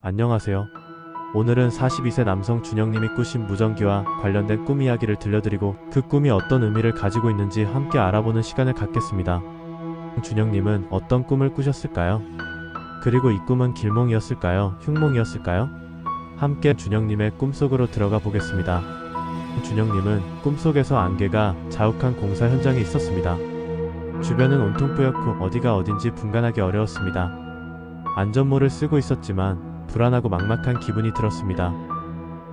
안녕하세요. 오늘은 42세 남성 준영님이 꾸신 무전기와 관련된 꿈 이야기를 들려드리고 그 꿈이 어떤 의미를 가지고 있는지 함께 알아보는 시간을 갖겠습니다. 준영님은 어떤 꿈을 꾸셨을까요? 그리고 이 꿈은 길몽이었을까요? 흉몽이었을까요? 함께 준영님의 꿈속으로 들어가 보겠습니다. 준영님은 꿈속에서 안개가 자욱한 공사 현장에 있었습니다. 주변은 온통 뿌옇고 어디가 어딘지 분간하기 어려웠습니다. 안전모를 쓰고 있었지만 불안하고 막막한 기분이 들었습니다.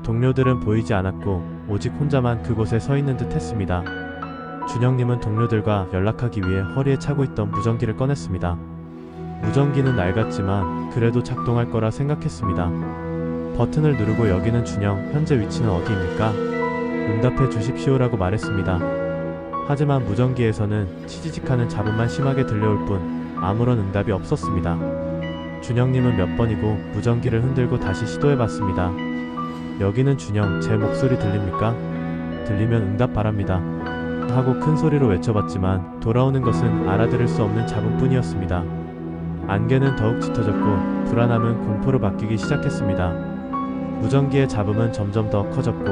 동료들은 보이지 않았고 오직 혼자만 그곳에 서 있는 듯 했습니다. 준영님은 동료들과 연락하기 위해 허리에 차고 있던 무전기를 꺼냈습니다. 무전기는 낡았지만 그래도 작동할 거라 생각했습니다. 버튼을 누르고 여기는 준영, 현재 위치는 어디입니까? 응답해 주십시오라고 말했습니다. 하지만 무전기에서는 치지직하는 잡음만 심하게 들려올 뿐 아무런 응답이 없었습니다. 준영님은 몇 번이고 무전기를 흔들고 다시 시도해봤습니다. 여기는 준영, 제 목소리 들립니까? 들리면 응답 바랍니다. 하고 큰 소리로 외쳐봤지만 돌아오는 것은 알아들을 수 없는 잡음뿐이었습니다. 안개는 더욱 짙어졌고 불안함은 공포로 바뀌기 시작했습니다. 무전기의 잡음은 점점 더 커졌고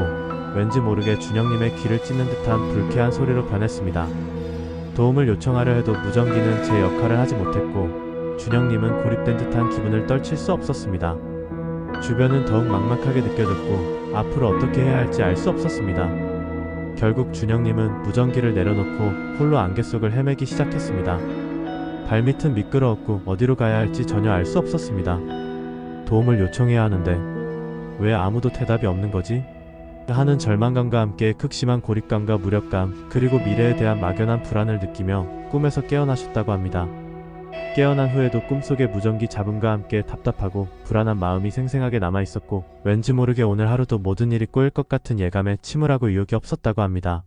왠지 모르게 준영님의 귀를 찢는 듯한 불쾌한 소리로 변했습니다. 도움을 요청하려 해도 무전기는 제 역할을 하지 못했고 준영님은 고립된 듯한 기분을 떨칠 수 없었습니다. 주변은 더욱 막막하게 느껴졌고 앞으로 어떻게 해야 할지 알 수 없었습니다. 결국 준영님은 무전기를 내려놓고 홀로 안개 속을 헤매기 시작했습니다. 발밑은 미끄러웠고 어디로 가야 할지 전혀 알 수 없었습니다. 도움을 요청해야 하는데 왜 아무도 대답이 없는 거지? 하는 절망감과 함께 극심한 고립감과 무력감 그리고 미래에 대한 막연한 불안을 느끼며 꿈에서 깨어나셨다고 합니다. 깨어난 후에도 꿈속의 무전기 잡음과 함께 답답하고 불안한 마음이 생생하게 남아있었고 왠지 모르게 오늘 하루도 모든 일이 꼬일 것 같은 예감에 침울하고 의욕이 없었다고 합니다.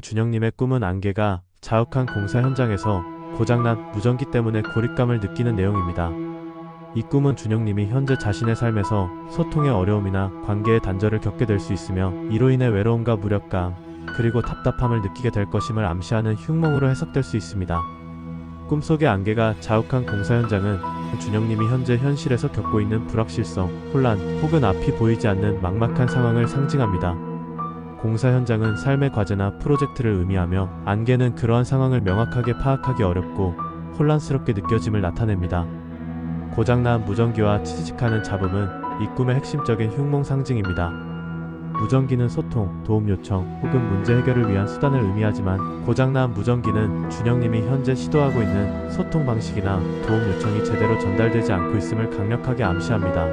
준영님의 꿈은 안개가 자욱한 공사 현장에서 고장난 무전기 때문에 고립감을 느끼는 내용입니다. 이 꿈은 준영님이 현재 자신의 삶에서 소통의 어려움이나 관계의 단절을 겪게 될 수 있으며 이로 인해 외로움과 무력감 그리고 답답함을 느끼게 될 것임을 암시하는 흉몽으로 해석될 수 있습니다. 꿈속의 안개가 자욱한 공사 현장은 준영님이 현재 현실에서 겪고 있는 불확실성, 혼란 혹은 앞이 보이지 않는 막막한 상황을 상징합니다. 공사 현장은 삶의 과제나 프로젝트를 의미하며 안개는 그러한 상황을 명확하게 파악하기 어렵고 혼란스럽게 느껴짐을 나타냅니다. 고장난 무전기와 치지직하는 잡음은 이 꿈의 핵심적인 흉몽 상징입니다. 무전기는 소통, 도움 요청 혹은 문제 해결을 위한 수단을 의미하지만 고장난 무전기는 준영님이 현재 시도하고 있는 소통 방식이나 도움 요청이 제대로 전달되지 않고 있음을 강력하게 암시합니다.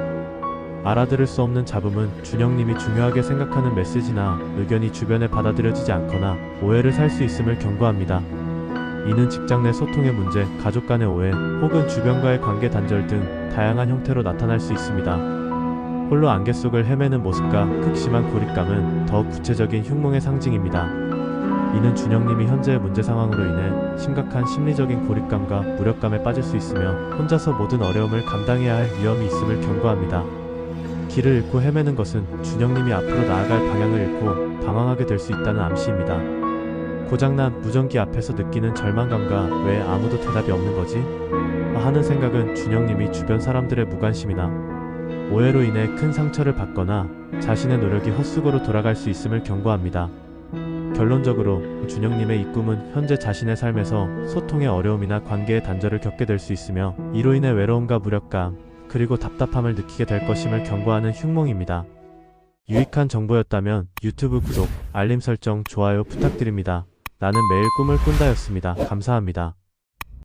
알아들을 수 없는 잡음은 준영님이 중요하게 생각하는 메시지나 의견이 주변에 받아들여지지 않거나 오해를 살 수 있음을 경고합니다. 이는 직장 내 소통의 문제, 가족 간의 오해, 혹은 주변과의 관계 단절 등 다양한 형태로 나타날 수 있습니다. 홀로 안개 속을 헤매는 모습과 극심한 고립감은 더욱 구체적인 흉몽의 상징입니다. 이는 준영님이 현재의 문제 상황으로 인해 심각한 심리적인 고립감과 무력감에 빠질 수 있으며 혼자서 모든 어려움을 감당해야 할 위험이 있음을 경고합니다. 길을 잃고 헤매는 것은 준영님이 앞으로 나아갈 방향을 잃고 방황하게 될 수 있다는 암시입니다. 고장난 무전기 앞에서 느끼는 절망감과 왜 아무도 대답이 없는 거지? 하는 생각은 준영님이 주변 사람들의 무관심이나 오해로 인해 큰 상처를 받거나 자신의 노력이 헛수고로 돌아갈 수 있음을 경고합니다. 결론적으로 준영님의 이 꿈은 현재 자신의 삶에서 소통의 어려움이나 관계의 단절을 겪게 될 수 있으며 이로 인해 외로움과 무력감 그리고 답답함을 느끼게 될 것임을 경고하는 흉몽입니다. 유익한 정보였다면 유튜브 구독, 알림 설정, 좋아요 부탁드립니다. 나는 매일 꿈을 꾼다였습니다. 감사합니다.